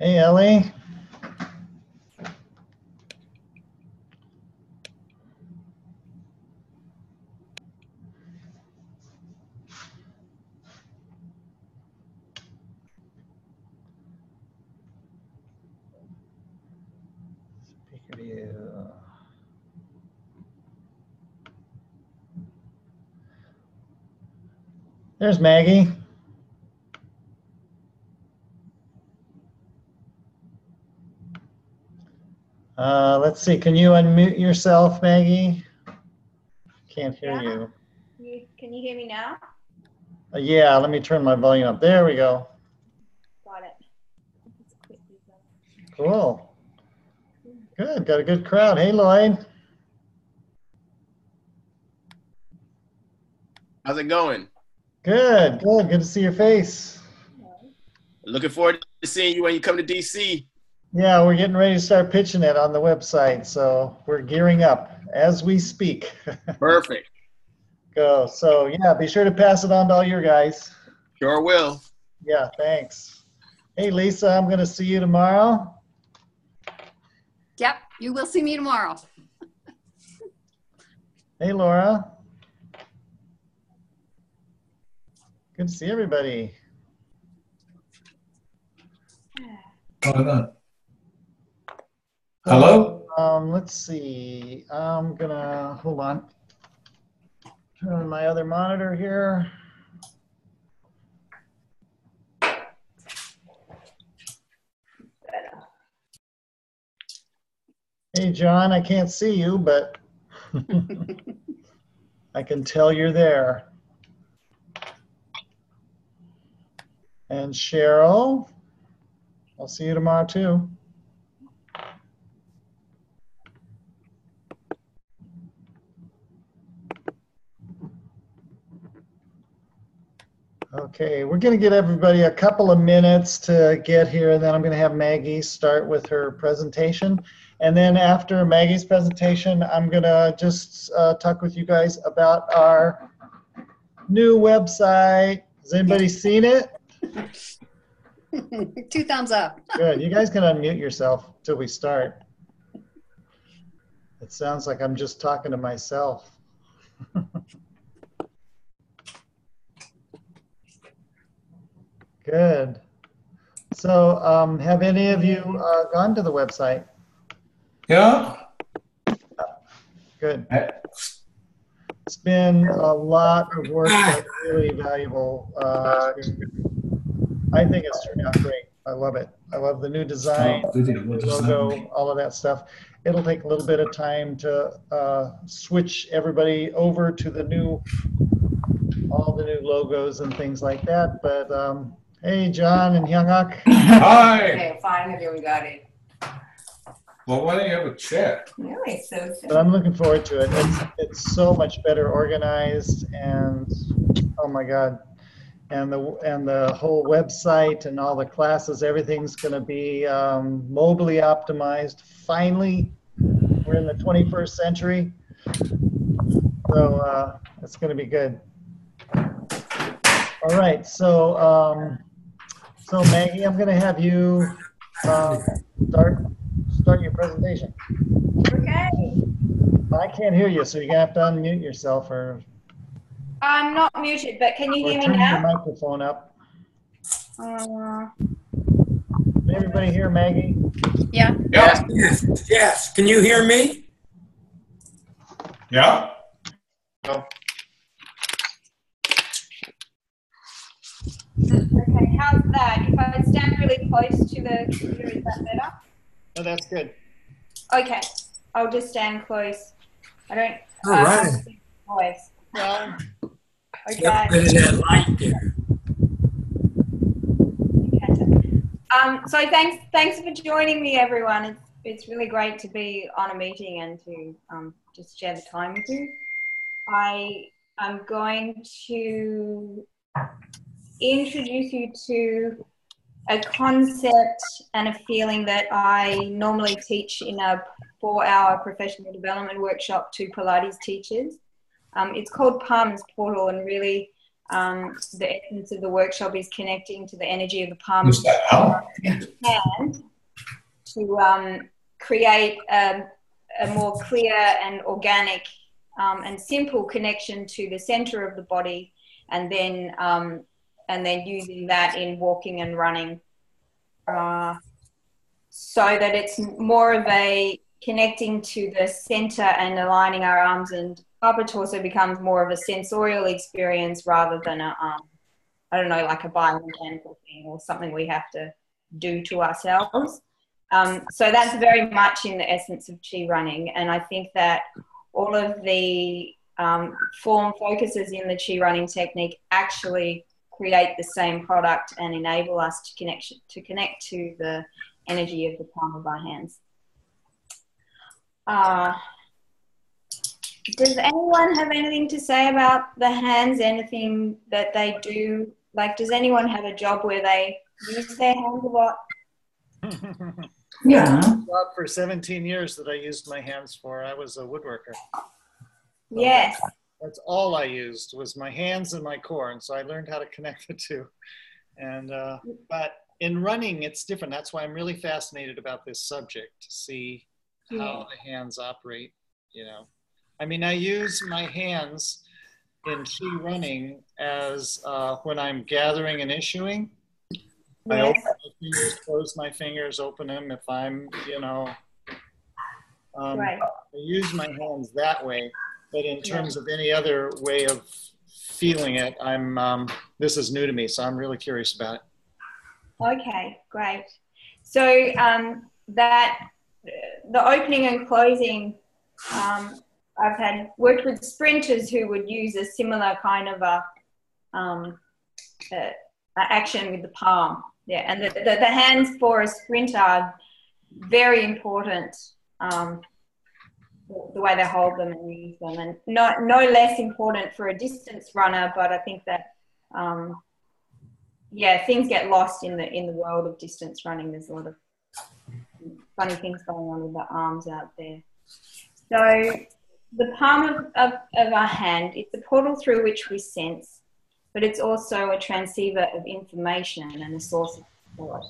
Hey, Ellie. Speaker to you. There's Maggie. Let's see, can you unmute yourself, Maggie? Can't hear you. Can you hear me now? Yeah, let me turn my volume up. There we go. Got it. Cool. Good, got a good crowd. Hey, Lloyd. How's it going? Good, good. Good to see your face. Looking forward to seeing you when you come to DC. Yeah, we're getting ready to start pitching it on the website, so we're gearing up as we speak. Perfect. Go. So yeah, be sure to pass it on to all your guys. Sure will. Yeah, thanks. Hey, Lisa, I'm going to see you tomorrow. Yep, you will see me tomorrow. Hey, Laura. Good to see everybody. Hello? Let's see. I'm going to, hold on. Turn on my other monitor here. Hey, John, I can't see you, but I can tell you're there. And Cheryl, I'll see you tomorrow too. Okay, we're going to give everybody a couple of minutes to get here, and then I'm going to have Maggie start with her presentation. And then after Maggie's presentation, I'm going to just talk with you guys about our new website. Has anybody seen it? 2 thumbs up. Good. You guys can unmute yourself till we start. It sounds like I'm just talking to myself. Good. So have any of you gone to the website? Yeah. Good. It's been a lot of work, but really valuable. I think it's turned out great. I love it. I love the new design, logo, all of that stuff. It'll take a little bit of time to switch everybody over to the new, all the new logos and things like that. But hey, John and Hyungak. Hi. Okay, fine, we got it. Well, why don't you have a chat? Really? So But I'm looking forward to it. It's so much better organized, and oh my God. And the whole website and all the classes, everything's going to be mobily optimized. Finally, we're in the 21st century, so it's going to be good. All right, so so Maggie, I'm going to have you start your presentation. Okay. I can't hear you, so you're going to have to unmute yourself or. I'm not muted, but can you hear me Turn now? your microphone up. Can everybody hear Maggie? Yeah. Yeah. Yes, yes. Can you hear me? Yeah. Okay, how's that? If I stand really close to the computer, is that better? Oh, that's good. Okay, I'll just stand close. I don't All right. have a big voice. Well, Okay. Get rid of that light there. So thanks for joining me, everyone. It's really great to be on a meeting and to just share the time with you. I'm going to introduce you to a concept and a feeling that I normally teach in a 4-hour professional development workshop to Pilates teachers. It's called Palmer's Portal, and really The essence of the workshop is connecting to the energy of the palm Is of that how? the hand to create a more clear and organic and simple connection to the center of the body, and then using that in walking and running, so that it's more of a connecting to the center and aligning our arms and upper torso becomes more of a sensorial experience rather than a I don't know, like a biomechanical thing or something we have to do to ourselves. So that's very much in the essence of Qi running, and I think that all of the form focuses in the Qi running technique actually create the same product and enable us to connect to the energy of the palm of our hands. Does anyone have anything to say about the hands? Anything that they do? Like, does anyone have a job where they use their hands a lot? Yeah. Job for 17 years that I used my hands for. I was a woodworker. So yes. That's all I used was my hands and my core. And so I learned how to connect the two. And, but in running, it's different. That's why I'm really fascinated about this subject, to see how the hands operate, you know. I mean, I use my hands in Qi running as when I'm gathering and issuing. I open my fingers, close my fingers, open them if I'm, you know, Right. I use my hands that way. But in terms of any other way of feeling it, this is new to me, so I'm really curious about it. Okay, great. So the opening and closing, I've worked with sprinters who would use a similar kind of action with the palm. Yeah, and the hands for a sprinter are very important. The way they hold them and use them, and no less important for a distance runner. But I think that things get lost in the world of distance running. There's a lot of funny things going on with the arms out there. So the palm of our hand, it's a portal through which we sense, but it's also a transceiver of information and a source of support.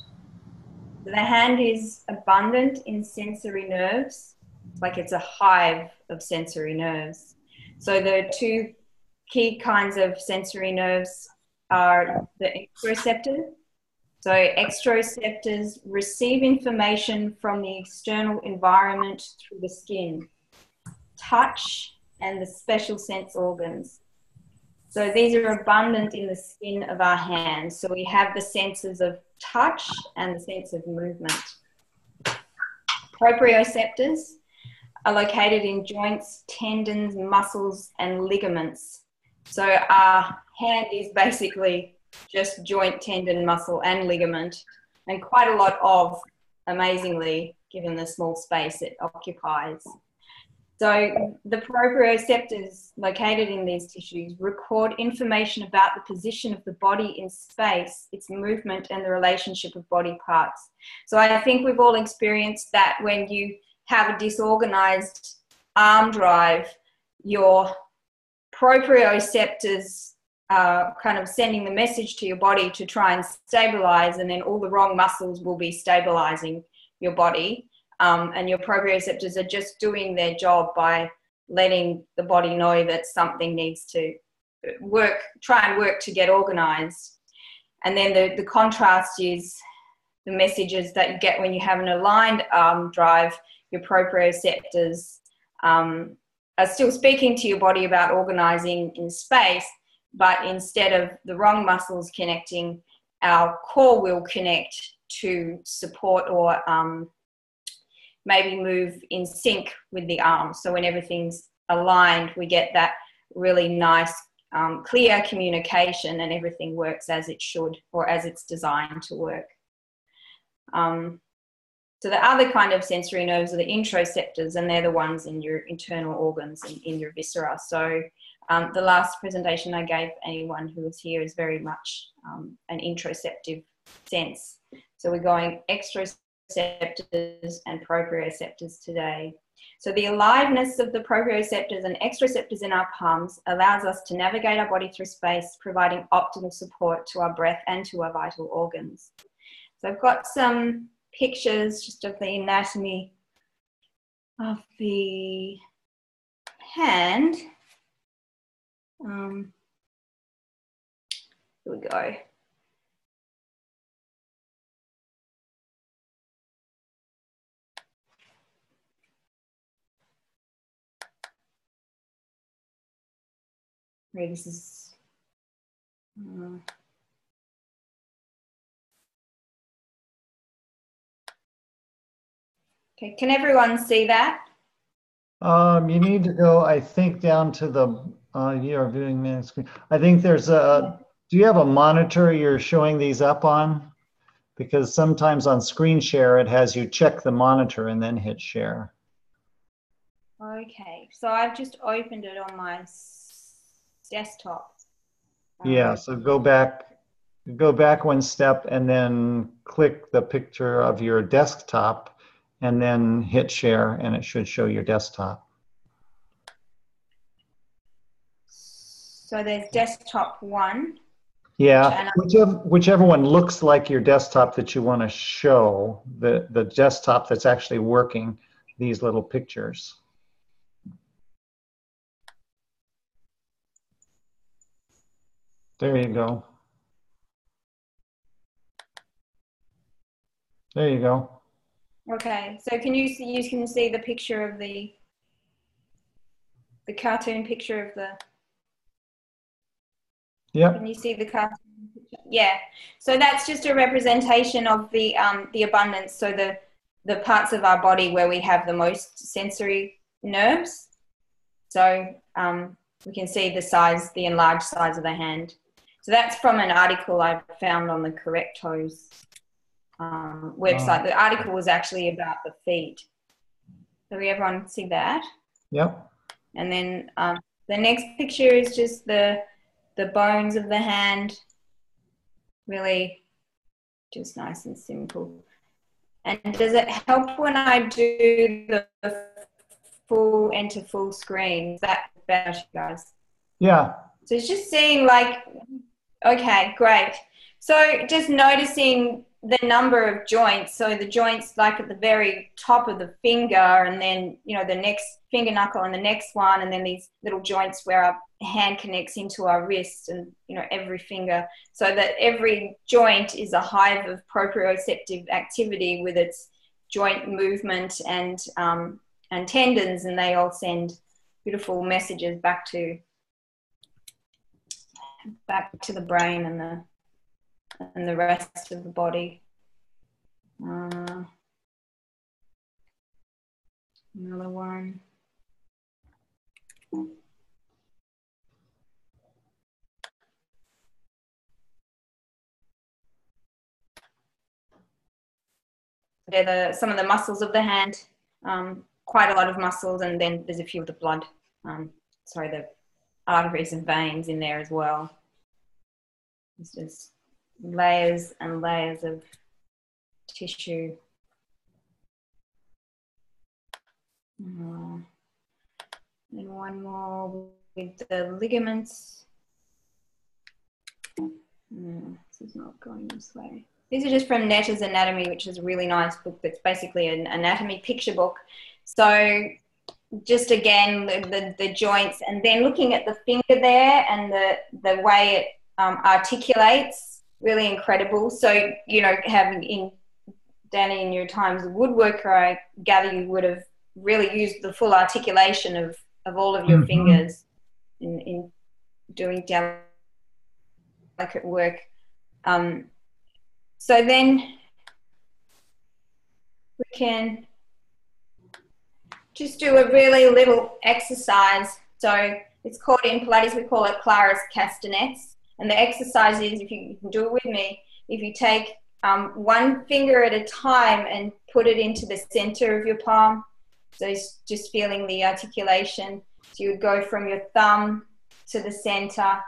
The hand is abundant in sensory nerves, like it's a hive of sensory nerves. So the two key kinds of sensory nerves are the exteroceptors. So exteroceptors receive information from the external environment through the skin, touch, and the special sense organs. So these are abundant in the skin of our hands. So we have the senses of touch and the sense of movement. Proprioceptors are located in joints, tendons, muscles, and ligaments. So our hand is basically just joint, tendon, muscle, and ligament, and quite a lot of, amazingly, given the small space it occupies. So the proprioceptors located in these tissues record information about the position of the body in space, its movement, and the relationship of body parts. So I think we've all experienced that when you have a disorganized arm drive, your proprioceptors are kind of sending the message to your body to try and stabilize, and then all the wrong muscles will be stabilizing your body. And your proprioceptors are just doing their job by letting the body know that something needs to try and work to get organized. And then the contrast is the messages that you get when you have an aligned arm drive. Your proprioceptors are still speaking to your body about organizing in space, but instead of the wrong muscles connecting, our core will connect to support or maybe move in sync with the arms. So when everything's aligned, we get that really nice, clear communication, and everything works as it should, or as it's designed to work. So the other kind of sensory nerves are the interoceptors, and they're the ones in your internal organs and in your viscera. So the last presentation I gave anyone who was here is very much an interoceptive sense. So we're going exteroceptors and proprioceptors today. So the aliveness of the proprioceptors and exteroceptors in our palms allows us to navigate our body through space, providing optimal support to our breath and to our vital organs. So I've got some pictures just of the anatomy of the hand. Here we go. Right, this is okay. Can everyone see that? You need to go, I think, down to the you're viewing main screen. I think there's a. Do you have a monitor you're showing these up on? Because sometimes on screen share it has you check the monitor and then hit share. Okay, so I've just opened it on my desktop. Yeah, so go back one step and then click the picture of your desktop and then hit share and it should show your desktop. So there's desktop 1. Yeah, whichever one looks like your desktop that you want to show, the desktop that's actually working these little pictures. There you go. There you go. Okay, so can you can see the picture of the cartoon picture of the. Yep. Can you see the cartoon picture? Yeah. So that's just a representation of the abundance. So the parts of our body where we have the most sensory nerves. So we can see the enlarged size of the hand. So that's from an article I found on the Correctos website. The article was actually about the feet. So everyone see that? Yep. And then the next picture is just the bones of the hand, really just nice and simple. And does it help when I do the enter full screen? Is that better, guys? Yeah. So it's just seeing like, okay, great. So just noticing the number of joints. So the joints like at the very top of the finger and then, you know, the next finger knuckle and the next one, and then these little joints where our hand connects into our wrist and, you know, every finger. So that every joint is a hive of proprioceptive activity with its joint movement and tendons, and they all send beautiful messages back to the brain and the rest of the body. Another one. They're some of the muscles of the hand, quite a lot of muscles, and then there's a few of the blood, the arteries and veins in there as well. It's just layers and layers of tissue. And one more with the ligaments. This is not going this way. These are just from Netter's Anatomy, which is a really nice book that's basically an anatomy picture book. So just again, the joints, and then looking at the finger there and the way it articulates, really incredible. So, you know, Danny, in your time as a woodworker, I gather you would have really used the full articulation of all of your fingers in doing delicate work. So then we can just do a really little exercise. So it's called, in Pilates, we call it Clara's castanets. And the exercise is, if you can do it with me, if you take one finger at a time and put it into the center of your palm. So it's just feeling the articulation. So you would go from your thumb to the center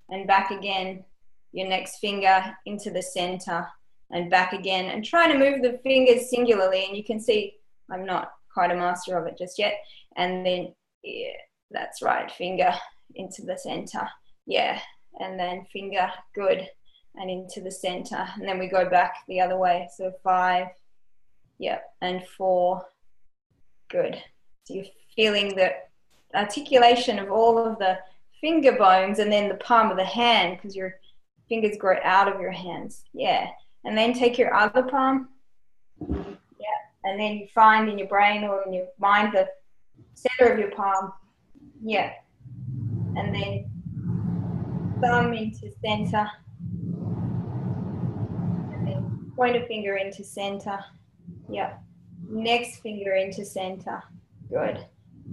and back again, your next finger into the center and back again, and trying to move the fingers singularly. And you can see I'm not quite a master of it just yet. And then, yeah, that's right, finger into the center. Yeah, and then finger, good, and into the center. And then we go back the other way. So 5, yep, and 4, good. So you're feeling the articulation of all of the finger bones and then the palm of the hand, because your fingers grow out of your hands. Yeah. And then take your other palm. Yeah. And then you find in your brain or in your mind the center of your palm. Yeah. And then thumb into center. And then pointer finger into center. Yeah. Next finger into center. Good.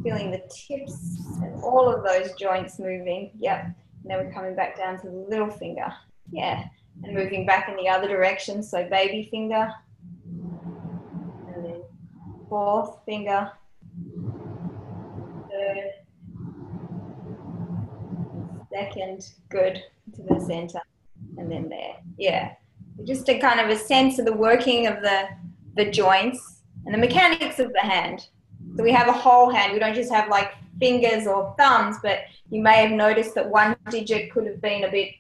Feeling the tips and all of those joints moving. Yep. And then we're coming back down to the little finger. Yeah. And moving back in the other direction. So baby finger. And then 4th finger. 3rd. 2nd. Good. To the center. And then there. Yeah. Just a kind of a sense of the working of the joints and the mechanics of the hand. So we have a whole hand. We don't just have like fingers or thumbs, but you may have noticed that one digit could have been a bit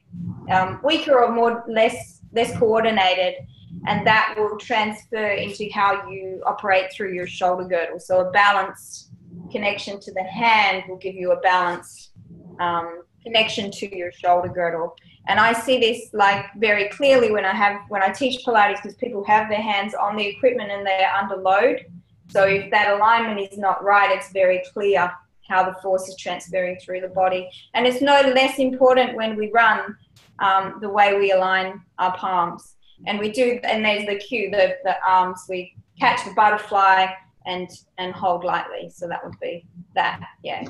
weaker or less coordinated, and that will transfer into how you operate through your shoulder girdle. So a balanced connection to the hand will give you a balanced connection to your shoulder girdle. And I see this like very clearly when I teach Pilates, because people have their hands on the equipment and they're under load. So if that alignment is not right, it's very clear how the force is transferring through the body. And it's no less important when we run, the way we align our palms. And we do, and there's the cue, the arms, we catch the butterfly and hold lightly. So that would be that, yeah.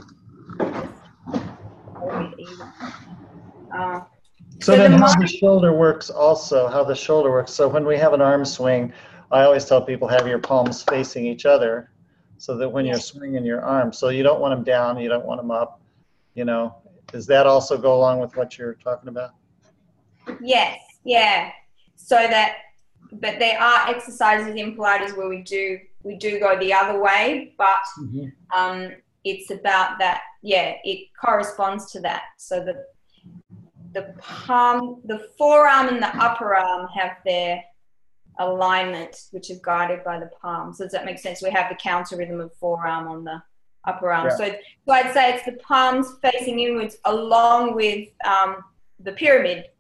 So then how the shoulder works also, how the shoulder works. So when we have an arm swing, I always tell people have your palms facing each other so that when you're swinging your arm, so you don't want them down, you don't want them up, you know. Does that also go along with what you're talking about? Yes, yeah. So that, but there are exercises in Pilates where we do go the other way, but it's about that, yeah, it corresponds to that. So the palm, the forearm and the upper arm have their alignment, which is guided by the palm. So does that make sense? We have the counter rhythm of forearm on the upper arm. Yeah. So I'd say it's the palms facing inwards along with the pyramid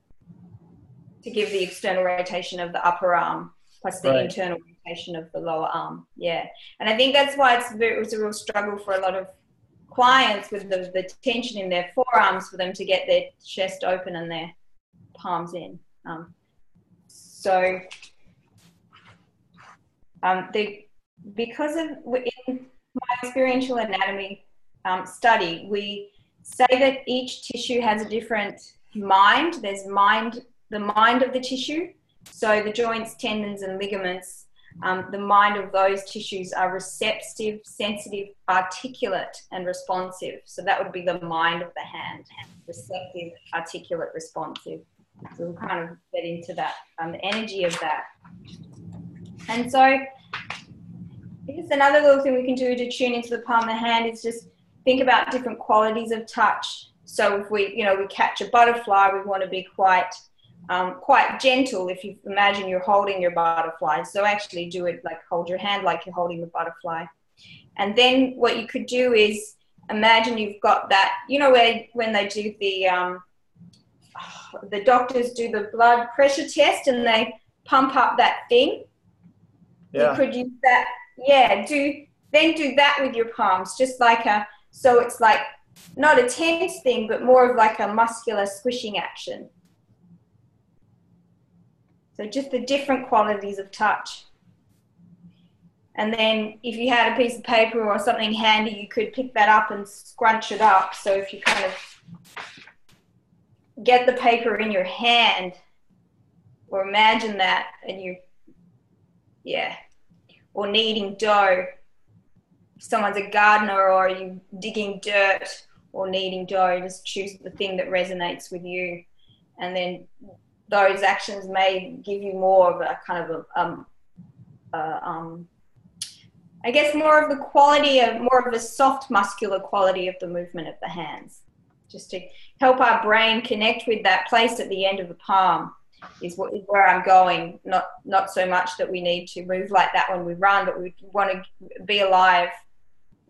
to give the external rotation of the upper arm plus the internal rotation of the lower arm. Yeah. And I think that's why it's a real struggle for a lot of clients with the tension in their forearms for them to get their chest open and their palms in. Because of in my experiential anatomy study, we say that each tissue has a different mind. There's the mind of the tissue. So the joints, tendons, and ligaments, the mind of those tissues are receptive, sensitive, articulate, and responsive. So that would be the mind of the hand: receptive, articulate, responsive. So we'll kind of get into that, the energy of that. And so I guess another little thing we can do to tune into the palm of the hand is just think about different qualities of touch. So if we catch a butterfly, we want to be quite gentle. If you imagine you're holding your butterfly, so actually do it like hold your hand like you're holding the butterfly. And then what you could do is imagine you've got that, where when they do the doctors do the blood pressure test and they pump up that thing. Yeah. You could use that. Yeah. Do that with your palms, just like so it's like not a tense thing, but more of like a muscular squishing action. So just the different qualities of touch. And then if you had a piece of paper or something handy, you could pick that up and scrunch it up. So if you kind of get the paper in your hand, or imagine that, and or kneading dough. If someone's a gardener or you digging dirt or kneading dough, just choose the thing that resonates with you. And then those actions may give you more of a kind of I guess more of the quality of, more of the soft muscular quality of the movement of the hands, just to help our brain connect with that place at the end of the palm is where I'm going. Not so much that we need to move like that when we run, but we want to be alive,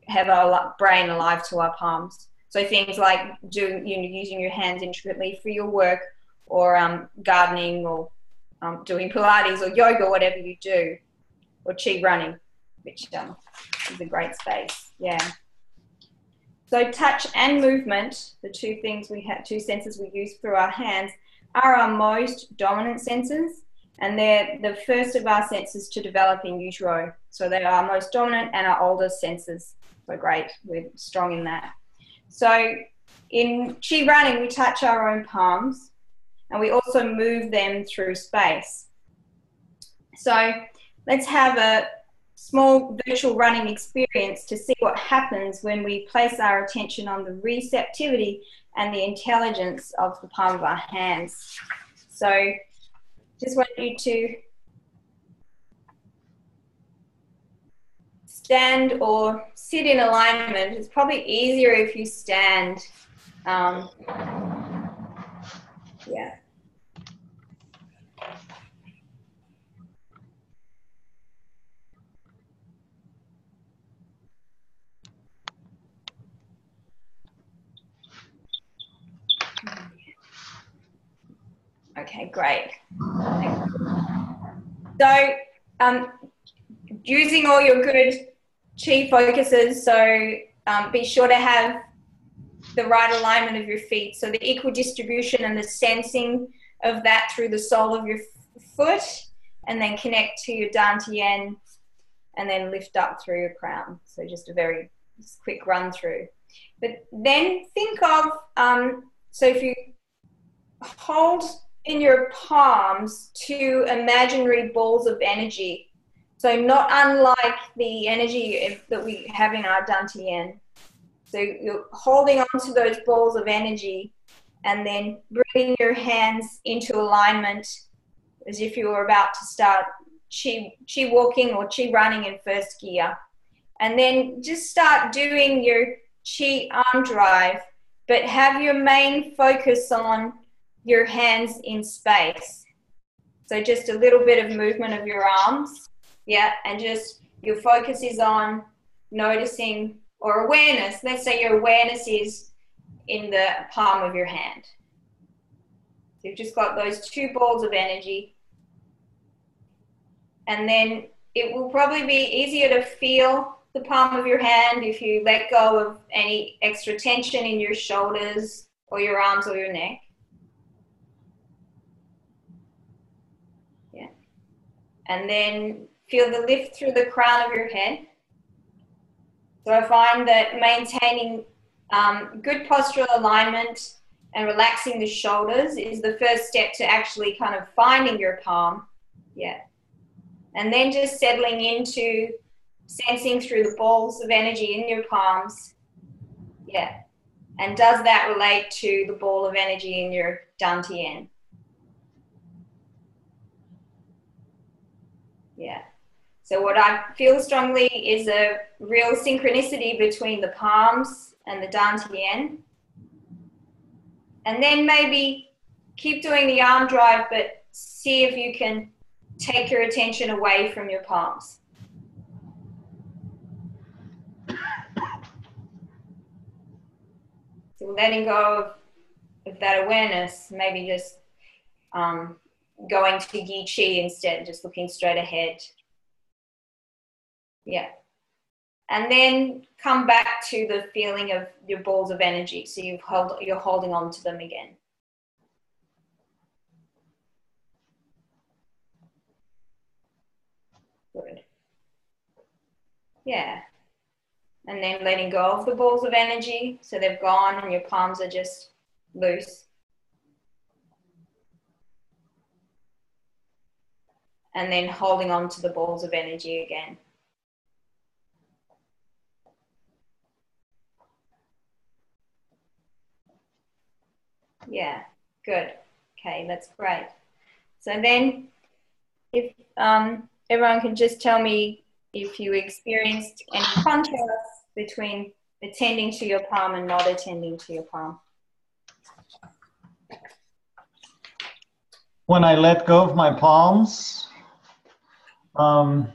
have our brain alive to our palms. So things like using your hands intricately for your work, or gardening, or doing Pilates or yoga, whatever you do, or chi running, which is a great space. Yeah. So touch and movement, the two things we have, two senses we use through our hands, are our most dominant senses, and they're the first of our senses to develop in utero. So they are our most dominant and our oldest senses. So great, we're strong in that. So in chi running, we touch our own palms, and we also move them through space. So let's have a small virtual running experience to see what happens when we place our attention on the receptivity and the intelligence of the palm of our hands. So just want you to stand or sit in alignment. It's probably easier if you stand. Yeah. Okay, great. So using all your good chi focuses, so be sure to have the right alignment of your feet. So the equal distribution and the sensing of that through the sole of your foot, and then connect to your dantian, and then lift up through your crown. So just a very quick run through. But then think of, so if you hold in your palms two imaginary balls of energy, so not unlike the energy that we have in our dantian. So you're holding on to those balls of energy, and then bringing your hands into alignment as if you were about to start chi walking or chi running in first gear. And then just start doing your chi arm drive, but have your main focus on your hands in space. So just a little bit of movement of your arms, yeah, and just your focus is on noticing, or awareness. Let's say your awareness is in the palm of your hand. So you've just got those two balls of energy, and then it will probably be easier to feel the palm of your hand if you let go of any extra tension in your shoulders or your arms or your neck. Yeah. And then feel the lift through the crown of your head. So I find that maintaining good postural alignment and relaxing the shoulders is the first step to actually kind of finding your palm. Yeah. And then just settling into sensing through the balls of energy in your palms. Yeah. And does that relate to the ball of energy in your dantian? Yeah. So what I feel strongly is a real synchronicity between the palms and the dantian. And then maybe keep doing the arm drive, but see if you can take your attention away from your palms. So letting go of that awareness, maybe just going to Yi Chi instead, just looking straight ahead. Yeah. And then come back to the feeling of your balls of energy. So you're holding on to them again. Good. Yeah. And then letting go of the balls of energy. So they've gone and your palms are just loose. And then holding on to the balls of energy again. Yeah, good. Okay, that's great. So then if everyone can just tell me if you experienced any contrast between attending to your palm and not attending to your palm. When I let go of my palms, well,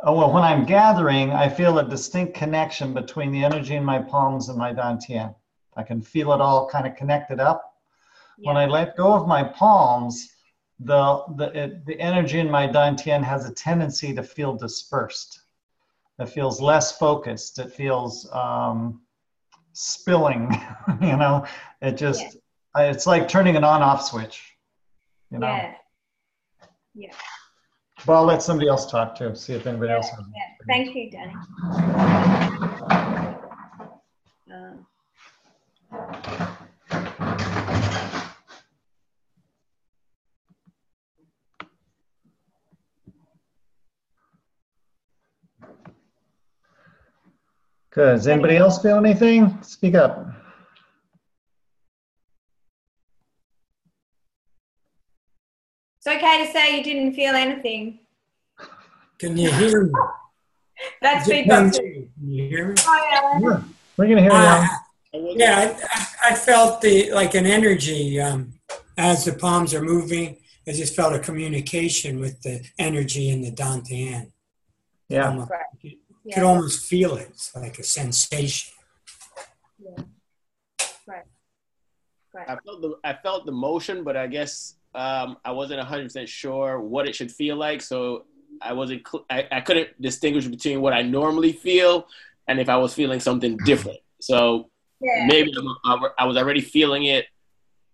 when I'm gathering, I feel a distinct connection between the energy in my palms and my dantian. I can feel it all kind of connected up. Yeah. When I let go of my palms, the energy in my dantian has a tendency to feel dispersed. It feels less focused. It feels spilling, you know. It just, it's like turning an on-off switch, you know. Yeah. Yeah. But I'll let somebody else talk too, see if anybody else has. Yeah. Thank you, Danny. Good. Does anybody else feel anything? Speak up. It's okay to say you didn't feel anything. Can you hear me? That's Is it feedback. Can you hear me? Hi, Alan. Yeah, we're gonna hear you. Alan. Yeah, I felt like an energy as the palms are moving. I just felt a communication with the energy in the dantian. Yeah. You could almost feel it. It's like a sensation. Yeah. Right. Right. I felt the motion, but I guess I wasn't 100% sure what it should feel like. So I couldn't distinguish between what I normally feel and if I was feeling something different. So maybe I was already feeling it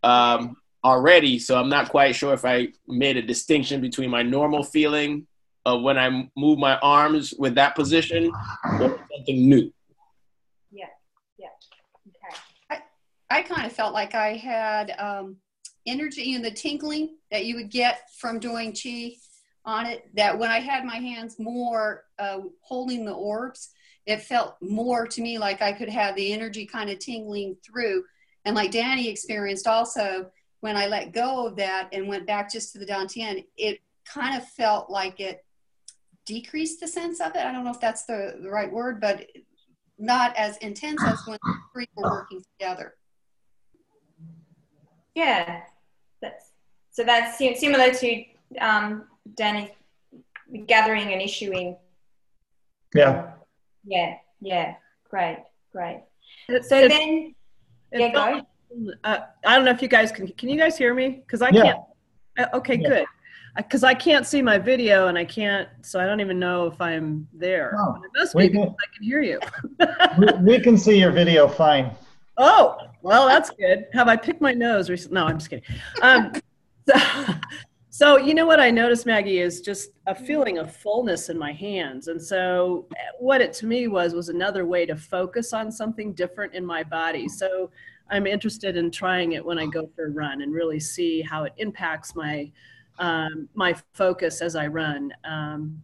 already. So I'm not quite sure if I made a distinction between my normal feeling of when I move my arms with that position or something new. Yeah. Yeah. Okay. I kind of felt like I had energy in the tingling that you would get from doing chi on it, that when I had my hands more holding the orbs, it felt more to me like I could have the energy kind of tingling through. And like Danny experienced also, when I let go of that and went back just to the dantian, it kind of felt like it decreased the sense of it. I don't know if that's the right word, but not as intense as when the three were working together. Yeah. That's similar to Danny gathering and issuing. Yeah. Yeah. Great. So then, go. I don't know if you guys can you guys hear me? Because I Yeah. can't. Okay, Yeah. good. Because I can't see my video and I can't, so I don't even know if I'm there. Oh, But it must be because I can hear you. we can see your video fine. Oh, well, that's good. Have I picked my nose recently? No, I'm just kidding. So you know what I noticed, Maggie, is just a feeling of fullness in my hands. And so what it to me was another way to focus on something different in my body. So I'm interested in trying it when I go for a run and really see how it impacts my my focus as I run. And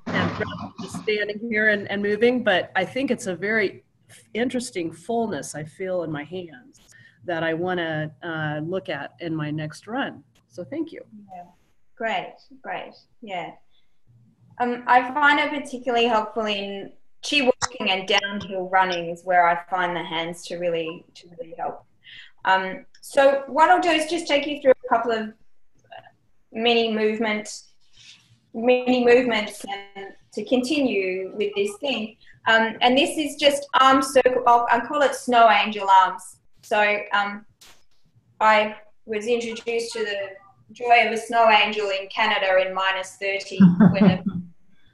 rather than just standing here and moving, but I think it's a very interesting fullness I feel in my hands that I want to look at in my next run. So thank you. Yeah. Great. Yeah. I find it particularly helpful in chi walking and downhill running is where I find the hands to really help. So what I'll do is just take you through a couple of mini movements and to continue with this thing. And this is just arm circle. I call it snow angel arms. So I was introduced to the joy of a snow angel in Canada in -30 when a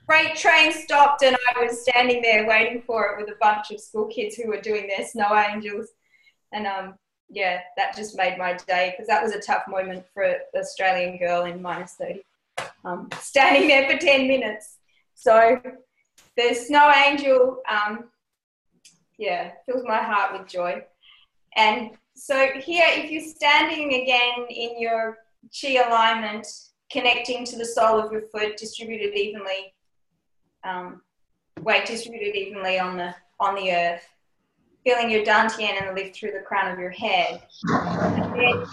freight train stopped and I was standing there waiting for it with a bunch of school kids who were doing their snow angels. And yeah, that just made my day because that was a tough moment for an Australian girl in -30, standing there for 10 minutes. So the snow angel, yeah, fills my heart with joy. And so here, if you're standing again in your chi alignment, connecting to the sole of your foot, distributed evenly, weight distributed evenly on the earth, feeling your dantian and the lift through the crown of your head. And then,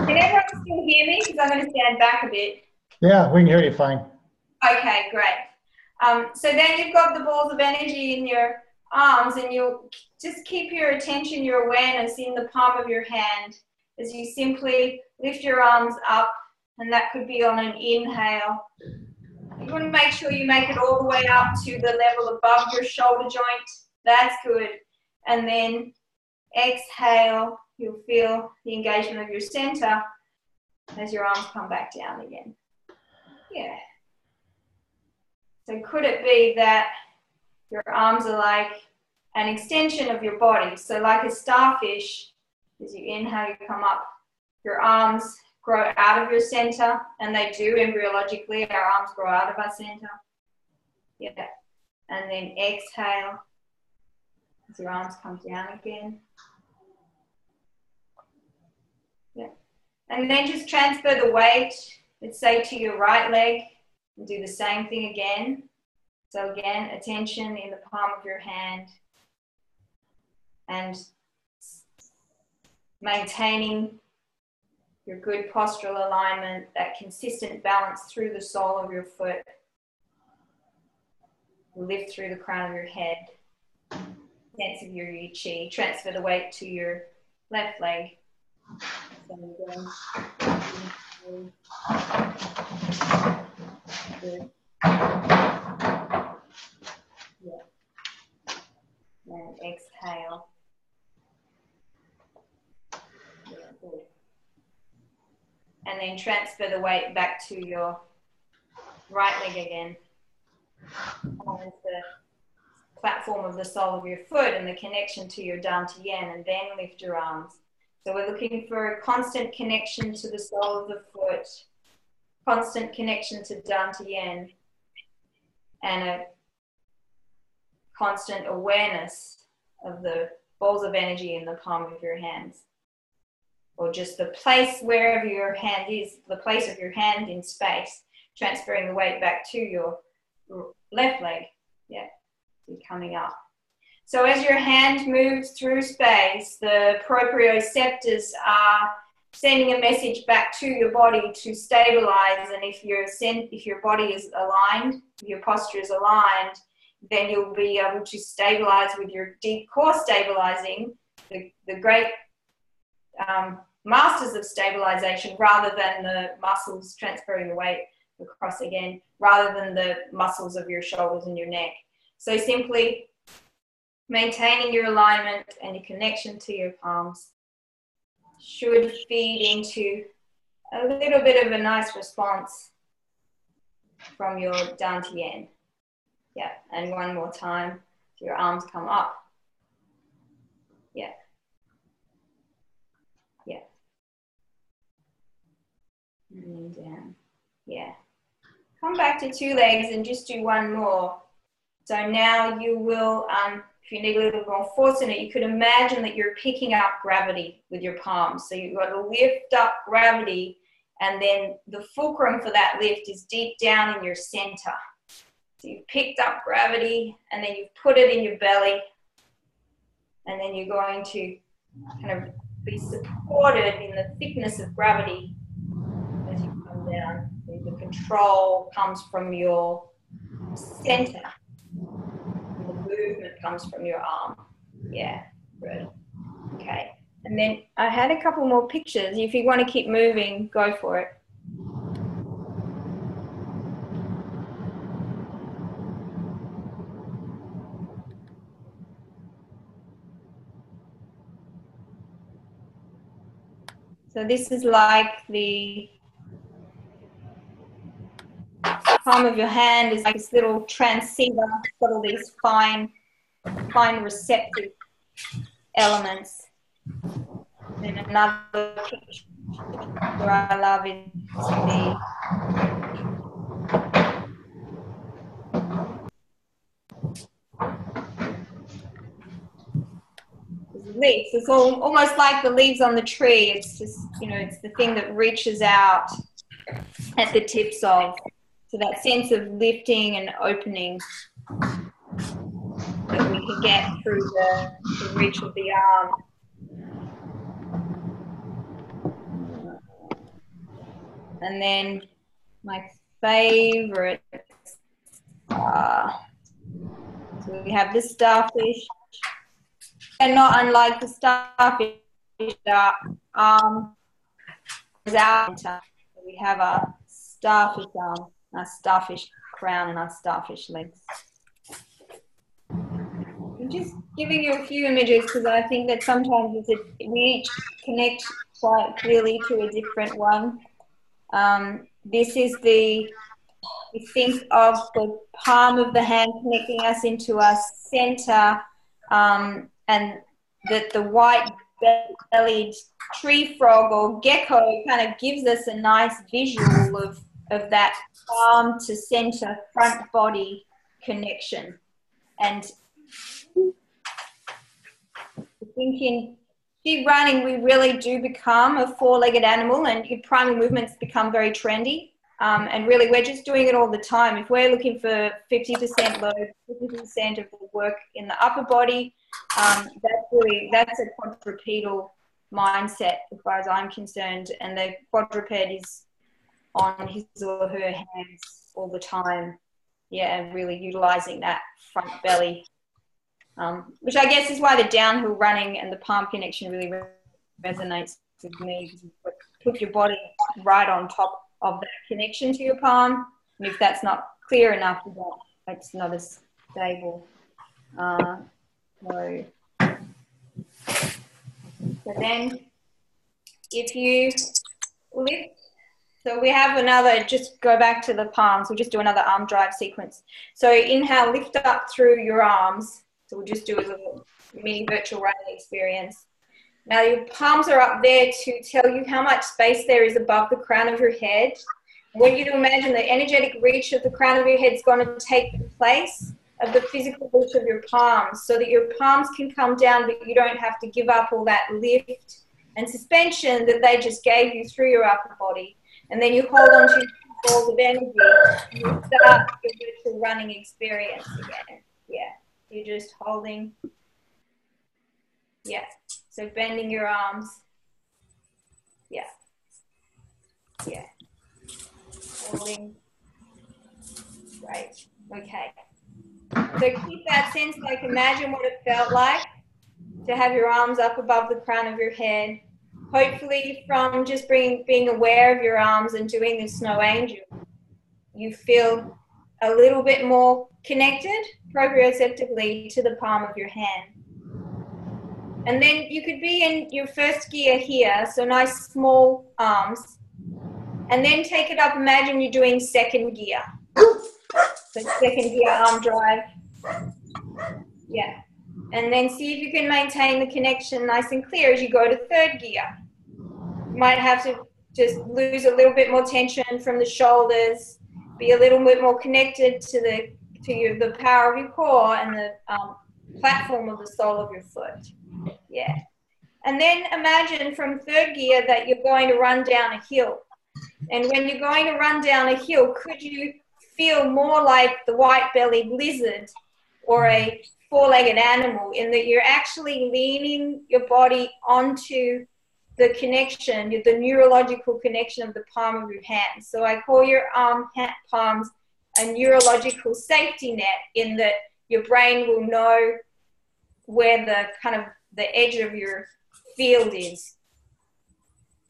can everyone still hear me? Because I'm going to stand back a bit. Yeah, we can hear you fine. Okay, great. So then you've got the balls of energy in your arms, and you'll just keep your attention, your awareness in the palm of your hand as you simply lift your arms up, and that could be on an inhale. You want to make sure you make it all the way up to the level above your shoulder joint. That's good. And then exhale, you'll feel the engagement of your center as your arms come back down again. Yeah. So could it be that your arms are like an extension of your body? So like a starfish, as you inhale, you come up, your arms grow out of your center, and they do embryologically. Our arms grow out of our center. Yeah. And then exhale as your arms come down again. Yeah. And then just transfer the weight, let's say, to your right leg, and do the same thing again. So again, attention in the palm of your hand, and maintaining your good postural alignment, that consistent balance through the sole of your foot. Lift through the crown of your head. Sense of your chi. Transfer the weight to your left leg. So again, good. Yeah. And exhale. Yeah, good. And then transfer the weight back to your right leg again. On the platform of the sole of your foot and the connection to your dantian, and then lift your arms. So we're looking for a constant connection to the sole of the foot, constant connection to dantian, and a constant awareness of the balls of energy in the palm of your hands. Or just the place wherever your hand is, the place of your hand in space, transferring the weight back to your left leg. Yeah, so coming up. So as your hand moves through space, the proprioceptors are sending a message back to your body to stabilize. And if your body is aligned, your posture is aligned, then you'll be able to stabilize with your deep core stabilizing, the great masters of stabilization, rather than the muscles transferring the weight across again, rather than the muscles of your shoulders and your neck. So simply maintaining your alignment and your connection to your palms should feed into a little bit of a nice response from your dantian. Yeah, and one more time, your arms come up. Yeah. Yeah. And then down. Yeah. Come back to two legs and just do one more. So now you will, if you need a little more force in it, you could imagine that you're picking up gravity with your palms. So you've got to lift up gravity, and then the fulcrum for that lift is deep down in your center. So you've picked up gravity, and then you've put it in your belly, and then you're going to kind of be supported in the thickness of gravity as you come down. So the control comes from your center. The movement comes from your arm. Yeah, good. Okay. And then I had a couple more pictures. If you want to keep moving, go for it. So this is like the palm of your hand is like this little transceiver. It's got all these fine receptive elements. And another picture I love is the leaves. It's almost like the leaves on the tree. It's just, it's the thing that reaches out at the tips of. So that sense of lifting and opening that we can get through the reach of the arm. And then my favorite, So we have the starfish, and not unlike the starfish, is our center. We have our starfish arm, our starfish crown, and our starfish legs. I'm just giving you a few images because I think that sometimes we each connect quite clearly to a different one. This is we think of the palm of the hand connecting us into our center, and that the white-bellied tree frog or gecko kind of gives us a nice visual of that palm to center front body connection. And thinking, keep running, we really do become a four-legged animal, and your primary movements become very trendy. And really, we're just doing it all the time. If we're looking for 50% load, 50% of the work in the upper body, that's a quadrupedal mindset as far as I'm concerned. And the quadruped is on his or her hands all the time. Yeah, really utilizing that front belly, which I guess is why the downhill running and the palm connection really resonates with me. Put your body right on top of that connection to your palm, and if that's not clear enough, it's not as stable. So then if you lift, so we have another, just go back to the palms, we'll just do another arm drive sequence. So inhale, lift up through your arms. So we'll just do a little mini virtual running experience. Now your palms are up there to tell you how much space there is above the crown of your head. I want you to imagine the energetic reach of the crown of your head is going to take the place of the physical reach of your palms, so that your palms can come down, but you don't have to give up all that lift and suspension that they just gave you through your upper body. And then you hold on to your balls of energy and you start your virtual running experience again. Yeah, you're just holding. Yeah. So bending your arms. Yeah. Yeah. Holding. Great. Okay. So keep that sense, like imagine what it felt like to have your arms up above the crown of your head. Hopefully from just being aware of your arms and doing the snow angel, you feel a little bit more connected proprioceptively to the palm of your hand. And then you could be in your first gear here, so nice small arms. And then take it up, imagine you're doing second gear. So second gear arm drive. Yeah. And then see if you can maintain the connection nice and clear as you go to third gear. You might have to just lose a little bit more tension from the shoulders, be a little bit more connected to the power of your core and the platform of the sole of your foot. Yeah. And then imagine from third gear that you're going to run down a hill. And when you're going to run down a hill, could you feel more like the white-bellied lizard or a four-legged animal, in that you're actually leaning your body onto the connection, the neurological connection of the palm of your hand. So I call your palms a neurological safety net, in that your brain will know where the edge of your field is.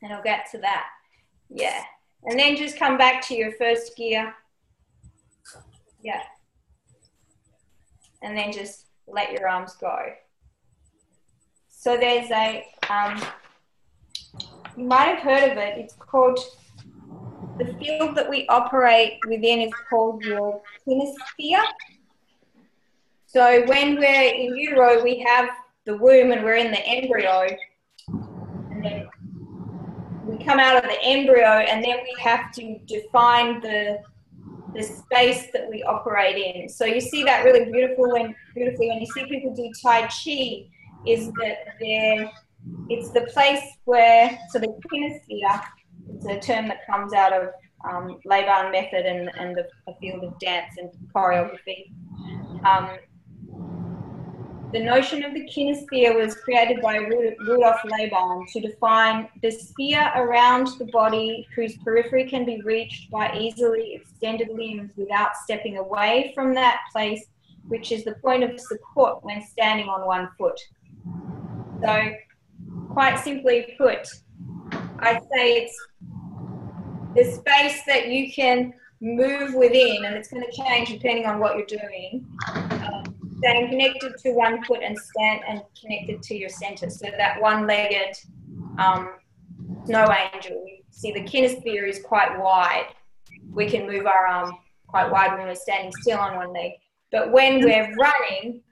And I'll get to that. Yeah. And then just come back to your first gear. Yeah. And then just let your arms go. So there's you might have heard of it. It's called, the field that we operate within is called your kinesphere. So when we're in utero, we have the womb and we're in the embryo. And then we come out of the embryo, and then we have to define the space that we operate in. So you see that really beautifully when you see people do Tai Chi, is that it's the place where, so the kinesphere, it's a term that comes out of Lei-Ban method and the field of dance and choreography. The notion of the kinesphere was created by Rudolf Laban to define the sphere around the body whose periphery can be reached by easily extended limbs without stepping away from that place, which is the point of support when standing on one foot. So, quite simply put, I'd say it's the space that you can move within, and it's going to change depending on what you're doing. Staying connected to one foot and stand and connected to your center. So that one-legged snow angel. You see the kinesphere is quite wide. We can move our arm quite wide when we're standing still on one leg. But when we're running,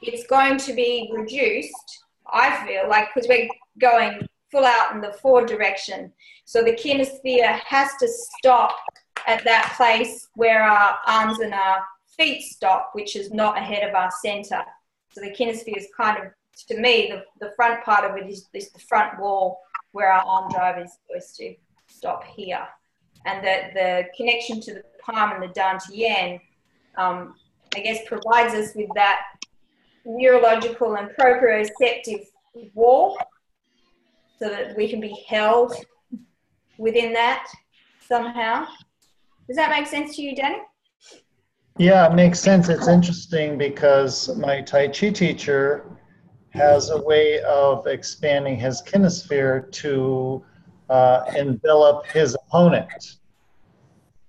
it's going to be reduced, I feel, like, because we're going full out in the forward direction. So the kinesphere has to stop at that place where our arms and our feet stop, which is not ahead of our center. So the kinesphere is kind of, to me, the front part of it is the front wall where our arm drive is supposed to stop here. And the connection to the palm and the dantian, I guess, provides us with that neurological and proprioceptive wall so that we can be held within that somehow. Does that make sense to you, Danny? Yeah, it makes sense. It's interesting because my Tai Chi teacher has a way of expanding his kinesphere to envelop his opponent.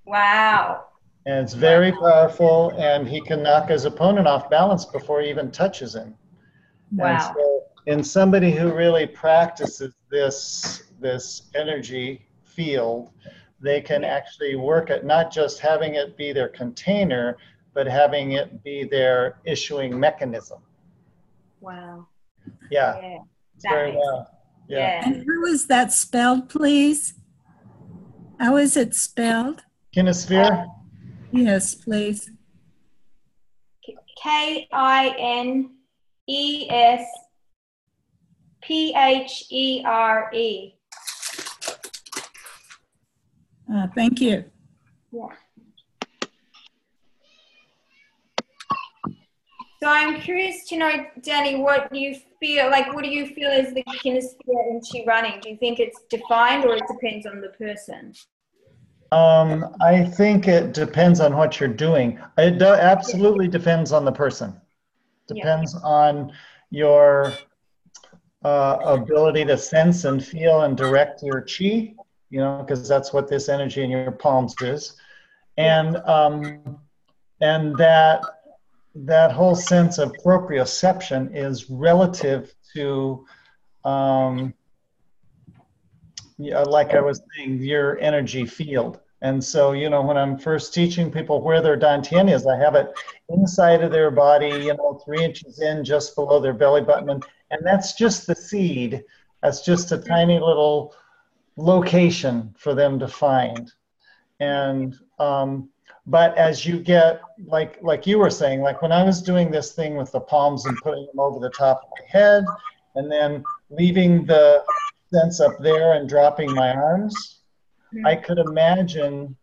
Wow. And it's very powerful, and he can knock his opponent off balance before he even touches him. Wow. And so in somebody who really practices this energy field, they can actually work at not just having it be their container, but having it be their issuing mechanism. Wow. Yeah. Yeah. Very well. Yeah. And how is that spelled, please? How is it spelled? Kinesphere? Yes, please. Kinesphere. Thank you. Yeah. So I'm curious to know, Danny, what do you feel like? What do you feel is the kinesphere in Chi running? Do you think it's defined, or it depends on the person? I think it depends on what you're doing. It absolutely depends on the person. Depends on your ability to sense and feel and direct your chi, you know, because that's what this energy in your palms is. And that whole sense of proprioception is relative to, like I was saying, your energy field. And so, you know, when I'm first teaching people where their dantian is, I have it inside of their body, you know, 3 inches in, just below their belly button. And that's just the seed. That's just a tiny little location for them to find. And, but as you get, like you were saying, like when I was doing this thing with the palms and putting them over the top of my head, and then leaving the sense up there and dropping my arms, I could imagine,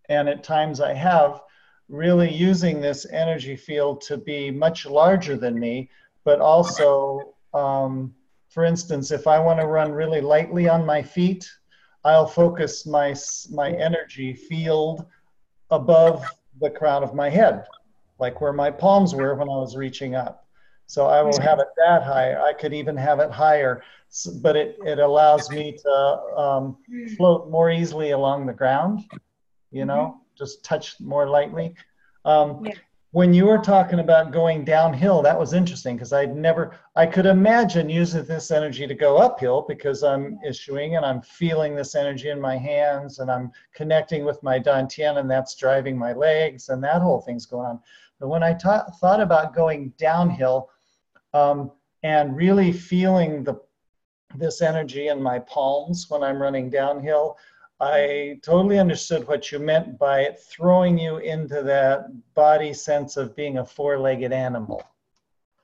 and at times I have, really using this energy field to be much larger than me, but also, for instance, if I want to run really lightly on my feet, I'll focus my energy field above the crown of my head, like where my palms were when I was reaching up. So I will have it that high. I could even have it higher, but it allows me to float more easily along the ground, you know, just touch more lightly. When you were talking about going downhill, that was interesting because I could imagine using this energy to go uphill because I'm issuing and I'm feeling this energy in my hands and I'm connecting with my dantian and that's driving my legs and that whole thing's going on. But when I thought about going downhill and really feeling this energy in my palms when I'm running downhill, I totally understood what you meant by it throwing you into that body sense of being a four-legged animal.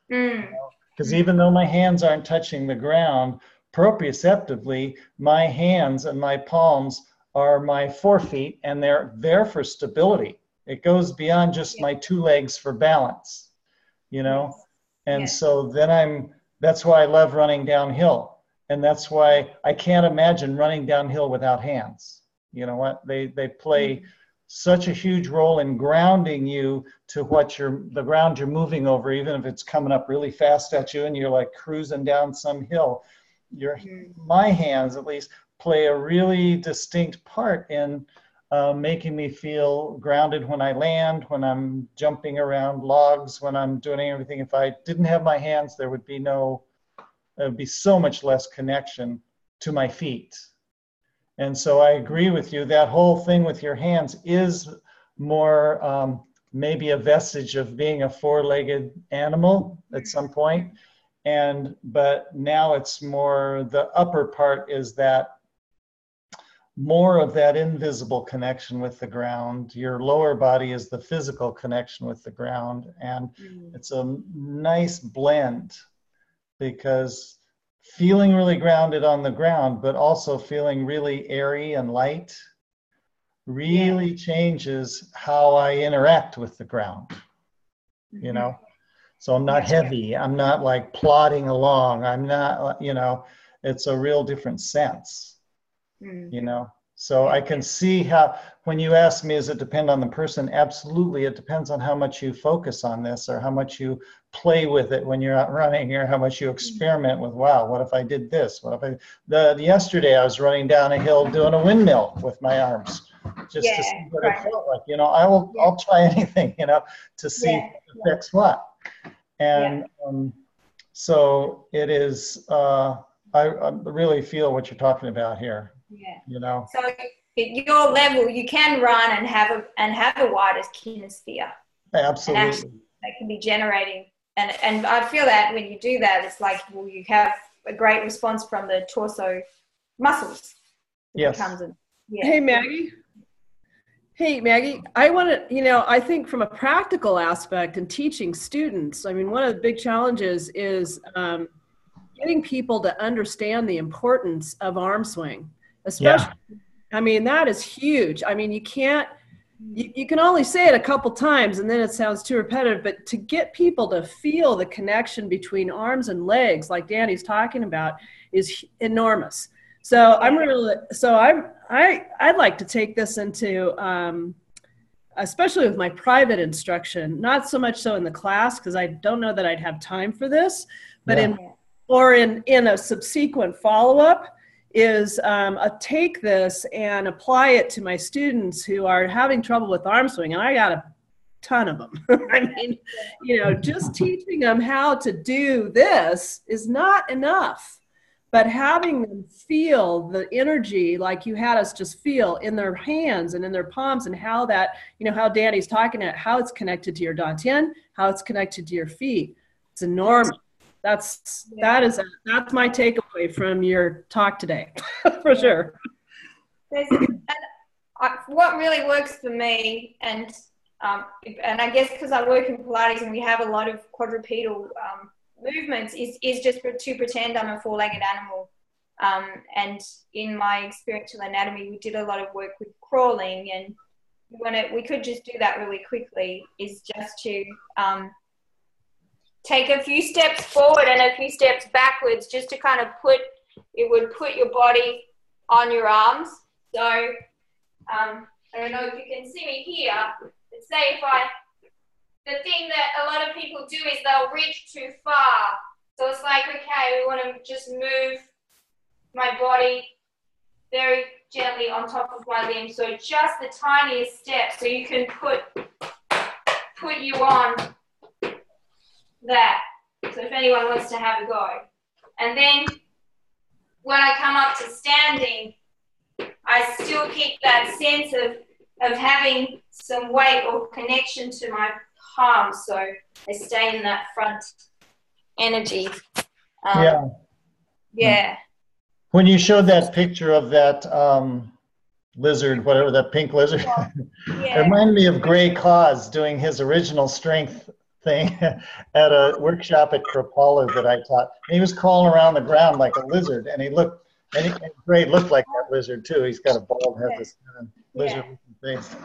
Because even though my hands aren't touching the ground, proprioceptively, my hands and my palms are my forefeet, and they're there for stability. It goes beyond just my 2 legs for balance, you know? And so then that's why I love running downhill. And that's why I can't imagine running downhill without hands. You know what? They play such a huge role in grounding you to the ground you're moving over, even if it's coming up really fast at you and you're like cruising down some hill. My hands, at least, play a really distinct part in making me feel grounded when I land, when I'm jumping around logs, when I'm doing everything. If I didn't have my hands, there would be so much less connection to my feet. And so I agree with you, that whole thing with your hands is more maybe a vestige of being a four-legged animal at some point. But now it's more, the upper part is that more of that invisible connection with the ground. Your lower body is the physical connection with the ground. And it's a nice blend, because feeling really grounded on the ground, but also feeling really airy and light really changes how I interact with the ground, you know? So I'm not heavy. I'm not like plodding along. I'm not, you know, it's a real different sense, you know? So I can see how, when you ask me, does it depend on the person? Absolutely. It depends on how much you focus on this, or how much you play with it when you're out running, or how much you experiment with, wow, what if I did this? What if yesterday I was running down a hill doing a windmill with my arms, just to see what it felt like. You know, I'll try anything, you know, to see if it affects what. And so it is, I really feel what you're talking about here. You know. So at your level, you can run and have a wider kinesphere. Absolutely. And actually, that can be generating, and I feel that when you do that, it's like, well, you have a great response from the torso muscles. Yes. Hey Maggie. I want to, you know, I think from a practical aspect in teaching students, I mean, one of the big challenges is getting people to understand the importance of arm swing. Especially, I mean, that is huge. I mean, you can only say it a couple times and then it sounds too repetitive, but to get people to feel the connection between arms and legs, like Danny's talking about, is enormous. So I'd like to take this into, especially with my private instruction, not so much so in the class, because I don't know that I'd have time for this, but in a subsequent follow-up, is take this and apply it to my students who are having trouble with arm swing. And I got a ton of them. I mean, you know, just teaching them how to do this is not enough, but having them feel the energy like you had us just feel in their hands and in their palms, and how that, you know, how Danny's talking about how it's connected to your dantian, how it's connected to your feet. It's enormous. That's my takeaway from your talk today, for sure. What really works for me, and I guess because I work in Pilates and we have a lot of quadrupedal movements, is just to pretend I'm a four-legged animal. And in my experiential anatomy, we did a lot of work with crawling, and we could just do that really quickly, is just to take a few steps forward and a few steps backwards, just to kind of put your body on your arms. So I don't know if you can see me here, but say the thing that a lot of people do is they'll reach too far. So it's like, okay, we want to just move my body very gently on top of my limb. So just the tiniest step, so you can put you on that. So if anyone wants to have a go. And then when I come up to standing, I still keep that sense of having some weight or connection to my palms, so I stay in that front energy. When you showed that picture of that lizard, whatever, that pink lizard, it reminded me of Gray Cause doing his original strength thing at a workshop at Kripalu that I taught. And he was crawling around the ground like a lizard, and Gray looked like that lizard too. He's got a bald head, this kind of lizard Thanks.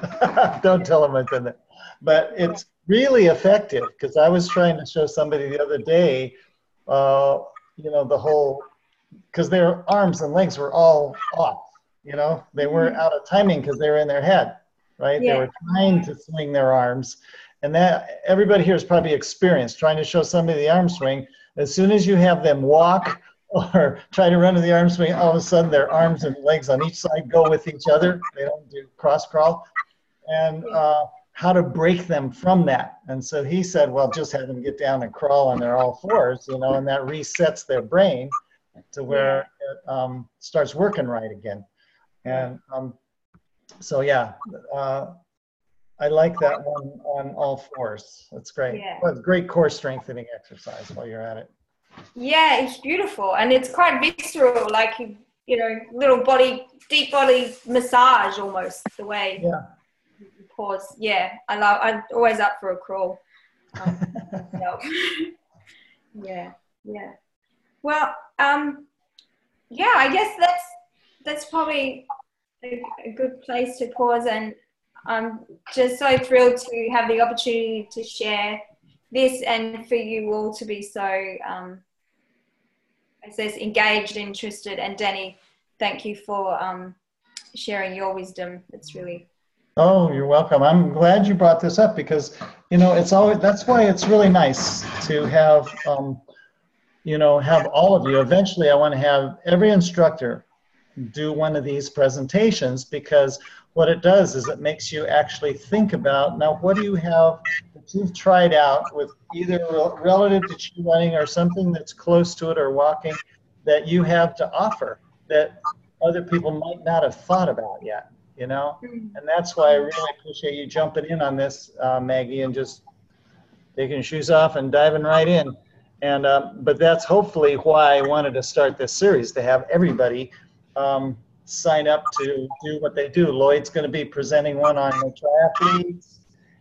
Don't tell them I said that. But it's really effective because I was trying to show somebody the other day, you know, the whole, because their arms and legs were all off, you know, they were out of timing because they were in their head, right? Yeah. They were trying to swing their arms. And that everybody here is probably experienced trying to show somebody the arm swing. As soon as you have them walk or try to run to the arm swing, all of a sudden their arms and legs on each side go with each other. They don't do cross crawl. And how to break them from that. And so he said, well, just have them get down and crawl on their all fours, you know, and that resets their brain to where it starts working right again. And so, yeah, I like that one on all fours. That's great. Yeah. Well, it's great core strengthening exercise while you're at it. Yeah, it's beautiful. And it's quite visceral, like, you know, little body, deep body massage almost, the way. Yeah. Pause. Yeah, I'm always up for a crawl. Yeah. Well, yeah, I guess that's probably a good place to pause, and I'm just so thrilled to have the opportunity to share this and for you all to be so, it says engaged, interested, and Danny, thank you for sharing your wisdom. It's really. Oh, you're welcome. I'm glad you brought this up because, you know, it's always, that's why it's really nice to have, you know, have all of you. Eventually, I want to have every instructor do one of these presentations because what it does is it makes you actually think about, now, what do you have that you've tried out with either relative to chi running or something that's close to it or walking that you have to offer that other people might not have thought about yet. You know, and that's why I really appreciate you jumping in on this, Maggie, and just taking your shoes off and diving right in. And but that's hopefully why I wanted to start this series, to have everybody sign up to do what they do. Lloyd's going to be presenting one on the triathletes,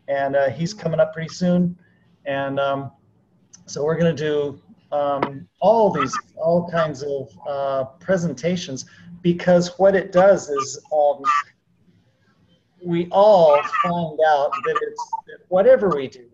and he's coming up pretty soon. And so we're going to do all kinds of presentations, because what it does is we all find out that that whatever we do,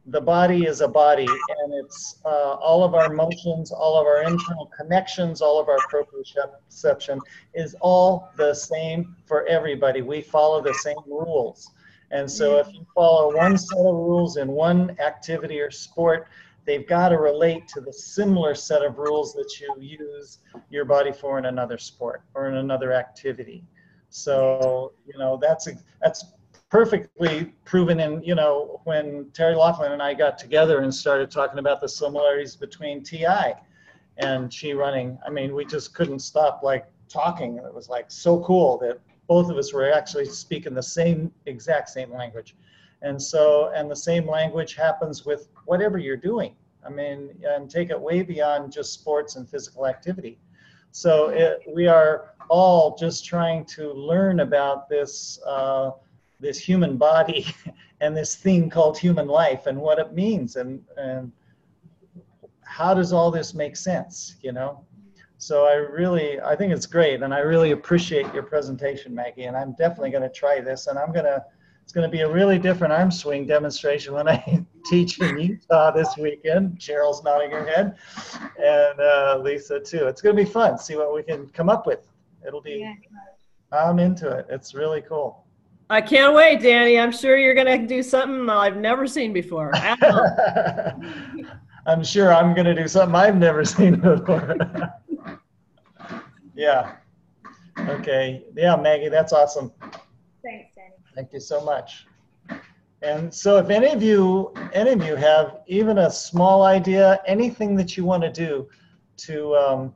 the body is a body, and it's all of our emotions, all of our internal connections, all of our proprioception is all the same for everybody. We follow the same rules. And so if you follow one set of rules in one activity or sport, they've got to relate to the similar set of rules that you use your body for in another sport or in another activity. So, you know, that's perfectly proven in, you know, when Terry Laughlin and I got together and started talking about the similarities between TI and chi running. I mean, we just couldn't stop like talking. It was like so cool that both of us were actually speaking the exact same language. And so, and the same language happens with whatever you're doing. I mean, and take it way beyond just sports and physical activity. So we are all just trying to learn about this, this human body and this thing called human life and what it means and how does all this make sense, you know? So I think it's great, and I really appreciate your presentation, Maggie, and I'm definitely going to try this, and it's going to be a really different arm swing demonstration when I teach in Utah this weekend. Cheryl's nodding her head, and Lisa too. It's going to be fun. See what we can come up with. It'll be, I'm into it. It's really cool. I can't wait, Danny. I'm sure you're going to do something I've never seen before. I'm sure I'm going to do something I've never seen before. Yeah. Okay. Yeah, Maggie, that's awesome. Thanks, Danny. Thank you so much. And so if any of you have even a small idea, anything that you want to do to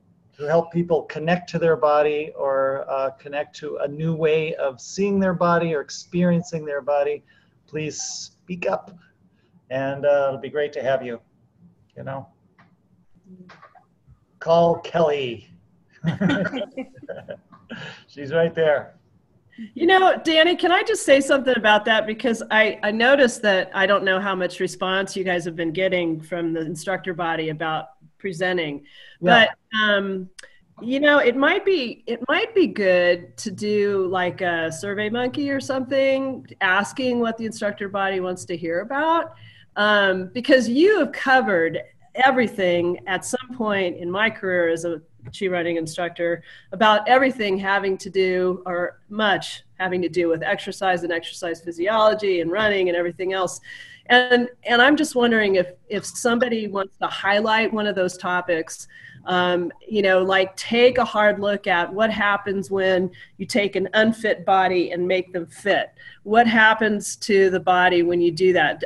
help people connect to their body or connect to a new way of seeing their body or experiencing their body, please speak up. And it'll be great to have you, you know. Call Kelly. She's right there. You know, Danny, can I just say something about that? Because I noticed that I don't know how much response you guys have been getting from the instructor body about presenting. Yeah. But it might be good to do like a Survey Monkey or something, asking what the instructor body wants to hear about, because you have covered everything at some point in my career as a chi running instructor, about everything having to do, or much having to do, with exercise and exercise physiology and running and everything else. And I'm just wondering if somebody wants to highlight one of those topics, like take a hard look at what happens when you take an unfit body and make them fit. What happens to the body when you do that?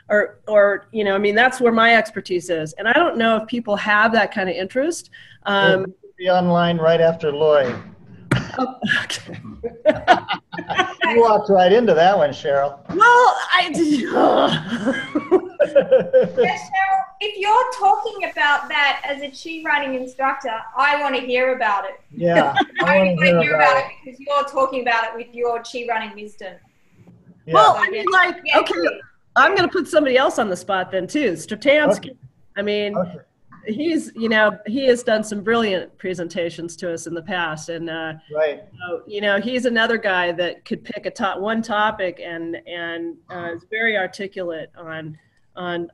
That's where my expertise is. And I don't know if people have that kind of interest. It'll be online right after Lloyd. Okay. You walked right into that one, Cheryl. Well, Yes, Cheryl, if you're talking about that as a chi running instructor, I want to hear about it. Yeah, I want to hear about it because you're talking about it with your chi running wisdom. Yeah. Well, okay, I'm going to put somebody else on the spot then too, Stratansky. Okay. I mean, Okay. he has done some brilliant presentations to us in the past, and Right. he's another guy that could pick one topic and is very articulate on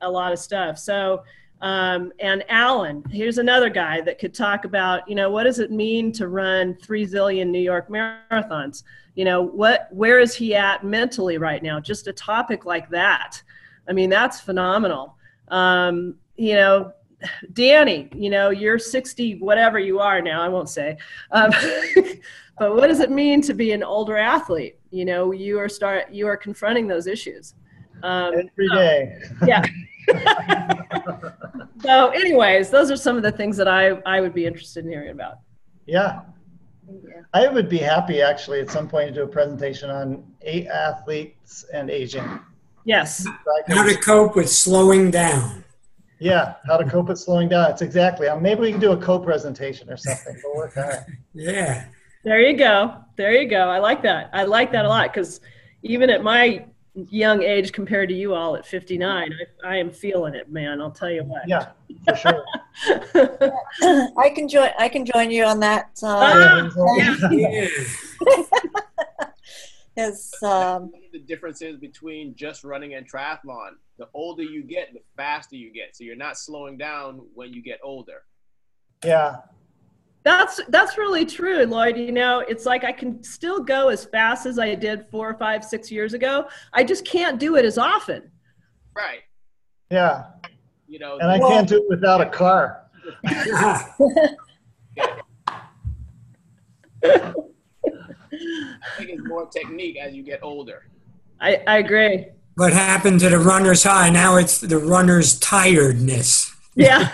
a lot of stuff. So, and Alan, here's another guy that could talk about, what does it mean to run 3 zillion New York marathons? Where is he at mentally right now? Just a topic like that. I mean, that's phenomenal. Danny, you're 60, whatever you are now, I won't say. But what does it mean to be an older athlete? You are confronting those issues. Every day. Yeah. So anyways, those are some of the things that I would be interested in hearing about. Yeah. I would be happy actually at some point to do a presentation on athletes and aging. Yes. How to cope with slowing down. Yeah, how to cope with slowing down. It's exactly. Maybe we can do a co-presentation or something. We'll work on it. Yeah. There you go. I like that. I like that a lot, because even at my young age compared to you all at 59, I am feeling it, man. I'll tell you what. Yeah, for sure. I can join you on that. Yeah. Yes. The differences between just running and triathlon. The older you get, the faster you get. So you're not slowing down when you get older. Yeah. That's really true, Lloyd. It's like I can still go as fast as I did 4, 5, 6 years ago. I just can't do it as often. Right. Yeah. And I can't do it without a car. I think it's more technique as you get older. I agree. What happened to the runner's high? Now it's the runner's tiredness. Yeah.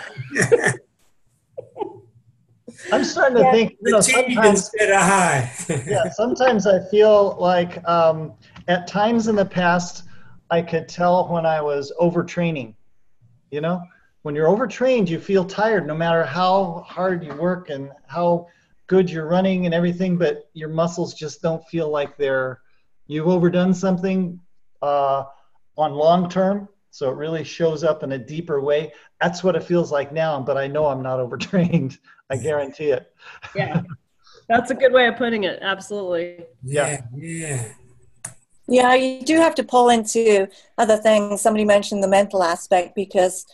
I'm starting to think, sometimes instead of high. Yeah, sometimes I feel like at times in the past, I could tell when I was overtraining. When you're overtrained, you feel tired no matter how hard you work and how good you're running and everything, but your muscles just don't feel like you've overdone something on long term. So it really shows up in a deeper way. That's what it feels like now, but I know I'm not overtrained. I guarantee it. Yeah, that's a good way of putting it. Absolutely. Yeah. Yeah, you do have to pull into other things. Somebody mentioned the mental aspect because,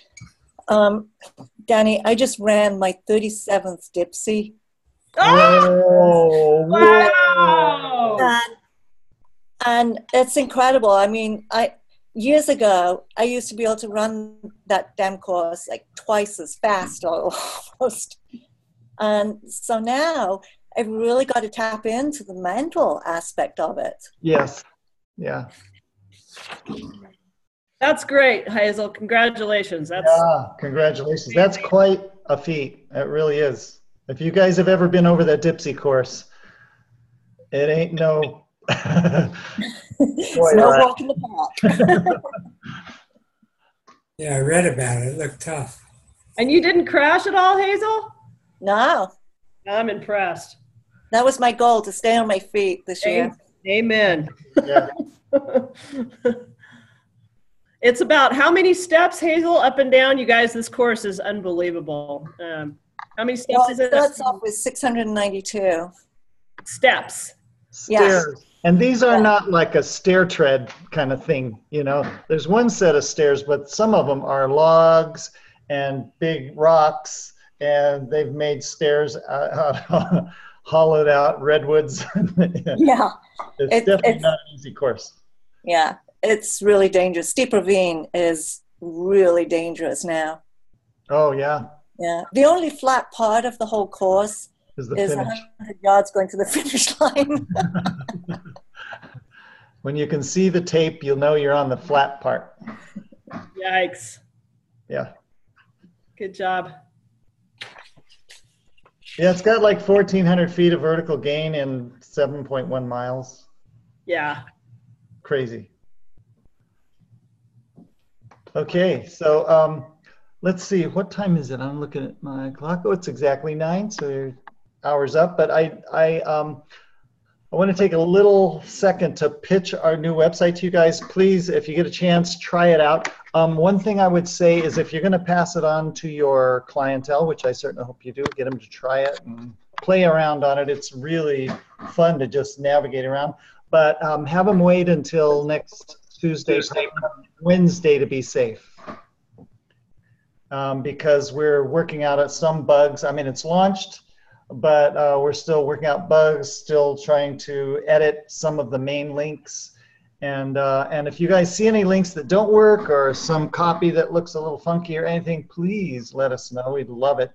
Danny, I just ran my 37th Dipsy. Oh, wow. And it's incredible. I mean, years ago, I used to be able to run that damn course like twice as fast almost. And so now I've really got to tap into the mental aspect of it. Yes. Yeah. That's great, Hazel. Congratulations. Congratulations. That's quite a feat. It really is. If you guys have ever been over that Dipsy course, it ain't no... It's no walk in the park. Yeah, I read about it. It looked tough. And you didn't crash at all, Hazel? No. I'm impressed. That was my goal, to stay on my feet this year. Amen. Yeah. It's about how many steps, Hazel, up and down? You guys, this course is unbelievable. How many steps Well, is it it? starts off with 692. Steps. Stairs. And these are Yeah. not like a stair tread kind of thing, you know. There's one set of stairs, but some of them are logs and big rocks, and they've made stairs out of hollowed out redwoods. Yeah. It's definitely not an easy course. Yeah, it's really dangerous. Steep ravine is really dangerous now. Oh, yeah. Yeah. The only flat part of the whole course Is the is finish. 100 yards going to the finish line. When you can see the tape, you'll know you're on the flat part. Yikes. Yeah. Good job. Yeah, it's got like 1,400 feet of vertical gain in 7.1 miles. Yeah. Crazy. Okay, so let's see, what time is it? I'm looking at my clock. Oh, it's exactly 9, so you're hours up. But I want to take a little second to pitch our new website to you guys. Please, if you get a chance, try it out. One thing I would say is if you're going to pass it on to your clientele, which I certainly hope you do, get them to try it and play around on it. It's really fun to just navigate around. But have them wait until next Wednesday to be safe. Because we're working out at some bugs. I mean, it's launched, but we're still working out bugs, still trying to edit some of the main links. And if you guys see any links that don't work or some copy that looks a little funky or anything, please let us know. We'd love it.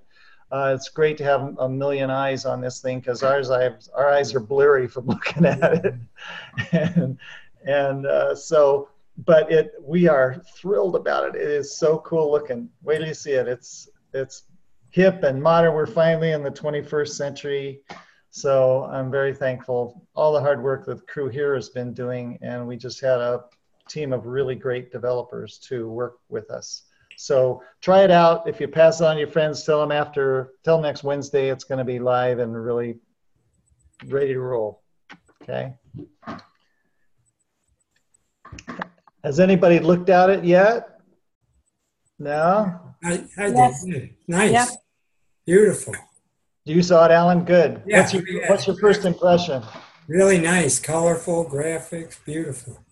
It's great to have a million eyes on this thing because our eyes are blurry from looking at it. But we are thrilled about it. It is so cool looking. Wait till you see it. It's hip and modern. We're finally in the 21st century. So I'm very thankful. All the hard work that the crew here has been doing, and we just had a team of really great developers to work with us. So try it out. If you pass it on to your friends, tell them next Wednesday it's going to be live and really ready to roll. Okay. Has anybody looked at it yet? No? I Yes. did. Nice. Yeah. Beautiful. You saw it, Alan? Good. Yeah, What's your first impression? Really nice. Colorful graphics. Beautiful.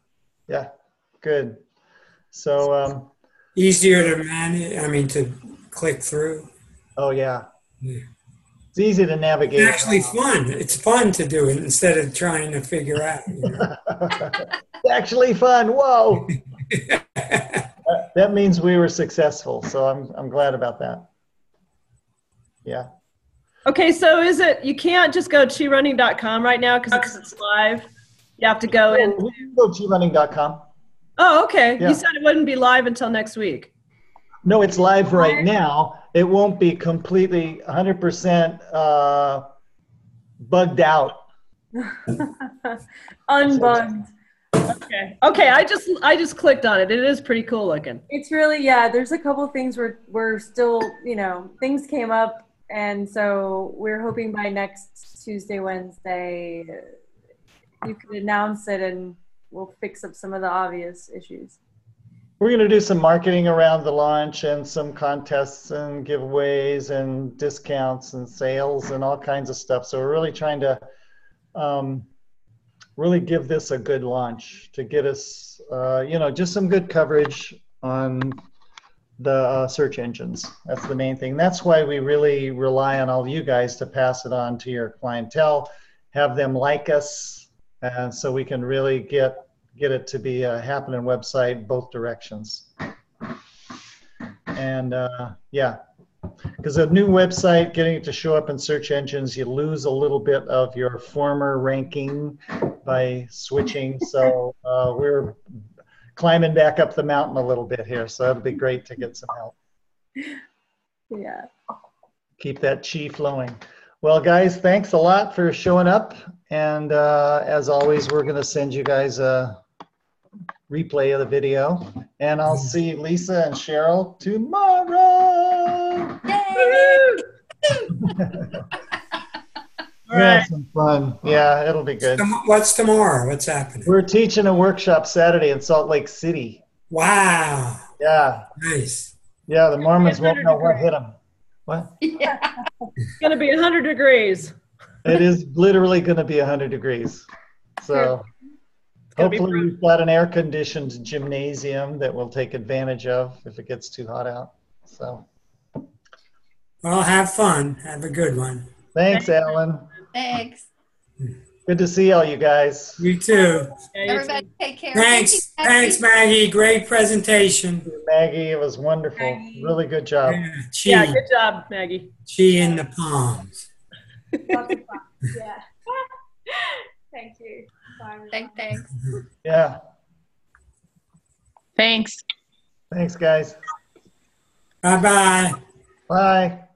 Yeah, good. So, easier to manage, to click through. oh yeah. Yeah. It's easy to navigate. It's actually fun. It's fun to do it instead of trying to figure out. You know? It's actually fun. Whoa. That means we were successful. So I'm glad about that. Yeah. Okay, so you can't just go chirunning.com right now because it's live. You have to go in. We can go chirunning.com. Oh, okay. Yeah. You said it wouldn't be live until next week. No, it's live right now. It won't be completely 100% bugged out. Unbugged. Okay. I just clicked on it. It is pretty cool looking. It's really, yeah, there's a couple of things we're still, things came up. And so we're hoping by next Tuesday, Wednesday, you can announce it and we'll fix up some of the obvious issues. We're going to do some marketing around the launch and some contests and giveaways and discounts and sales and all kinds of stuff. So we're really trying to really give this a good launch to get us, just some good coverage on the search engines. That's the main thing. That's why we really rely on all you guys to pass it on to your clientele, have them like us, and so we can really get it to be a happening website both directions. And yeah, because a new website, getting it to show up in search engines, you lose a little bit of your former ranking by switching. So we're climbing back up the mountain a little bit here, so it'll be great to get some help. Yeah. Keep that chi flowing. Well, guys, thanks a lot for showing up. And as always, we're going to send you guys a replay of the video. And I'll see Lisa and Cheryl tomorrow. Yay! Yeah, some fun. Yeah, it'll be good. What's tomorrow? What's happening? We're teaching a workshop Saturday in Salt Lake City. Wow. Yeah. Nice. Yeah, the Mormons won't know what hit them. What? Yeah. It's going to be 100 degrees. It is literally going to be 100 degrees. So hopefully we've got an air-conditioned gymnasium that we'll take advantage of if it gets too hot out. So. Well, have fun. Have a good one. Thanks, Alan. Thanks. Good to see all you guys. You too. Yeah, you Everybody too. take care. Thanks. Thank you, Maggie. Thanks, Maggie. Great presentation. Maggie, it was wonderful. Maggie. Really good job. Yeah, Yeah, good job, Maggie. Chi in the palms. Lots of fun. Yeah. Thank you. Bye, everyone. Thanks. Yeah. Thanks. Thanks, guys. Bye-bye. Bye.